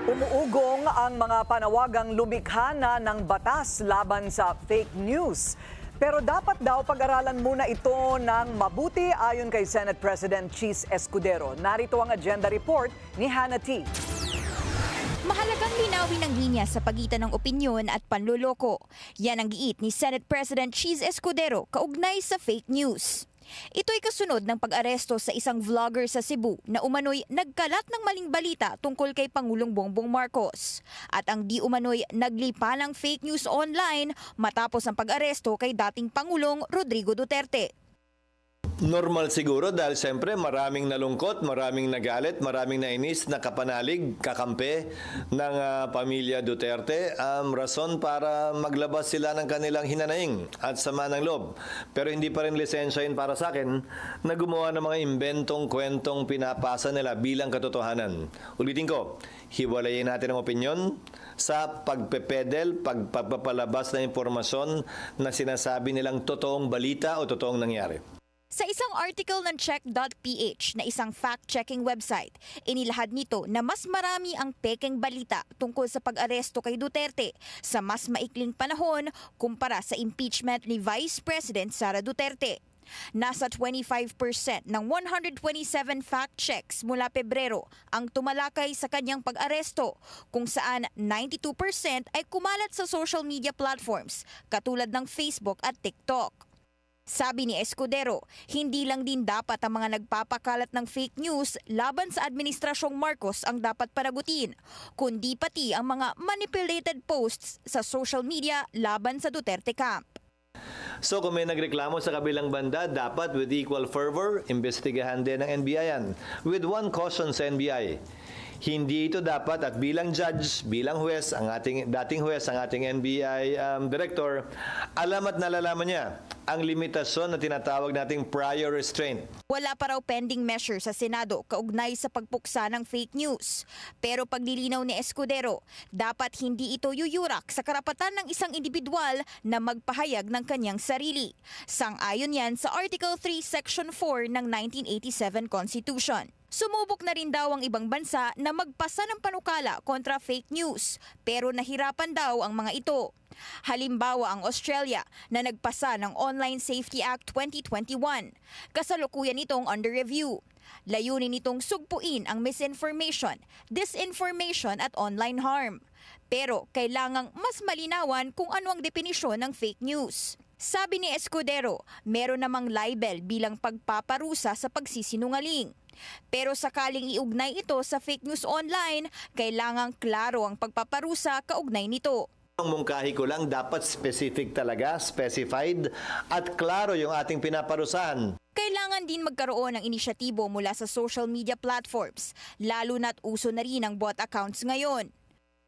Umuugong ang mga panawagang lumikha na ng batas laban sa fake news. Pero dapat daw pag-aralan muna ito ng mabuti ayon kay Senate President Cheese Escudero. Narito ang agenda report ni Hannah T. Mahalagang linawin ang linya sa pagitan ng opinyon at panluloko. Yan ang giit ni Senate President Cheese Escudero kaugnay sa fake news. Ito'y kasunod ng pag-aresto sa isang vlogger sa Cebu na umano'y nagkalat ng maling balita tungkol kay Pangulong Bongbong Marcos. At ang di umano'y naglipa ng fake news online matapos ang pag-aresto kay dating Pangulong Rodrigo Duterte. Normal siguro dahil siyempre maraming nalungkot, maraming nagalit, maraming nainis, nakapanalig, kakampi ng pamilya Duterte. Rason para maglabas sila ng kanilang hinanaing at sama ng loob. Pero hindi pa rin lisensya yun para sa akin na gumawa ng mga imbentong kwentong pinapasa nila bilang katotohanan. Ulitin ko, hiwalayin natin ang opinyon sa pagpepedel, pagpapalabas ng impormasyon na sinasabi nilang totoong balita o totoong nangyari. Sa isang article ng check.ph na isang fact-checking website, inilahad nito na mas marami ang pekeng balita tungkol sa pag-aresto kay Duterte sa mas maikling panahon kumpara sa impeachment ni Vice President Sara Duterte. Nasa 25% ng 127 fact checks mula Pebrero ang tumalakay sa kanyang pag-aresto, kung saan 92% ay kumalat sa social media platforms katulad ng Facebook at TikTok. Sabi ni Escudero, hindi lang din dapat ang mga nagpapakalat ng fake news laban sa Administrasyong Marcos ang dapat panagutin, kundi pati ang mga manipulated posts sa social media laban sa Duterte camp. So kung may nagreklamo sa kabilang banda, dapat with equal fervor, imbestigahan din ng NBI yan. With one caution sa NBI, hindi ito dapat at bilang judge, bilang huwes, ang dating huwes, ang ating NBI director, alam at nalalaman niya ang limitasyon na tinatawag nating prior restraint. Wala pa raw pending measure sa Senado kaugnay sa pagpuksa ng fake news. Pero paglilinaw ni Escudero, dapat hindi ito yuyurak sa karapatan ng isang individual na magpahayag ng kanyang sarili. Sang-ayon yan sa Article 3, Section 4 ng 1987 Constitution. Sumubok na rin daw ang ibang bansa na magpasa ng panukala kontra fake news, pero nahirapan daw ang mga ito. Halimbawa ang Australia na nagpasa ng Online Safety Act 2021. Kasalukuyan itong under review. Layunin nitong sugpuin ang misinformation, disinformation at online harm. Pero kailangang mas malinawan kung ano ang definisyon ng fake news. Sabi ni Escudero, meron namang libel bilang pagpaparusa sa pagsisinungaling. Pero sakaling iugnay ito sa fake news online, kailangang klaro ang pagpaparusa kaugnay nito. Ang mungkahi ko lang, dapat specific talaga, specified at klaro yung ating pinaparusahan. Kailangan din magkaroon ng inisyatibo mula sa social media platforms, lalo na't uso na rin ang bot accounts ngayon.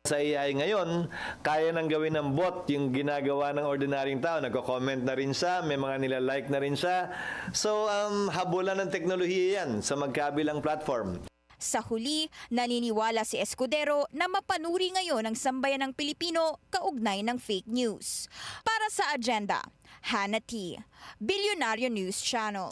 Sa AI ngayon, kaya nang gawin ng bot yung ginagawa ng ordinaryong tao. Nagko-comment na rin siya, may mga nilalike na rin siya. So, habulan ng teknolohiya yan sa magkabilang platform. Sa huli, naniniwala si Escudero na mapanuri ngayon ang sambayan ng Pilipino kaugnay ng fake news. Para sa agenda, Hannah T, Bilyonaryo News Channel.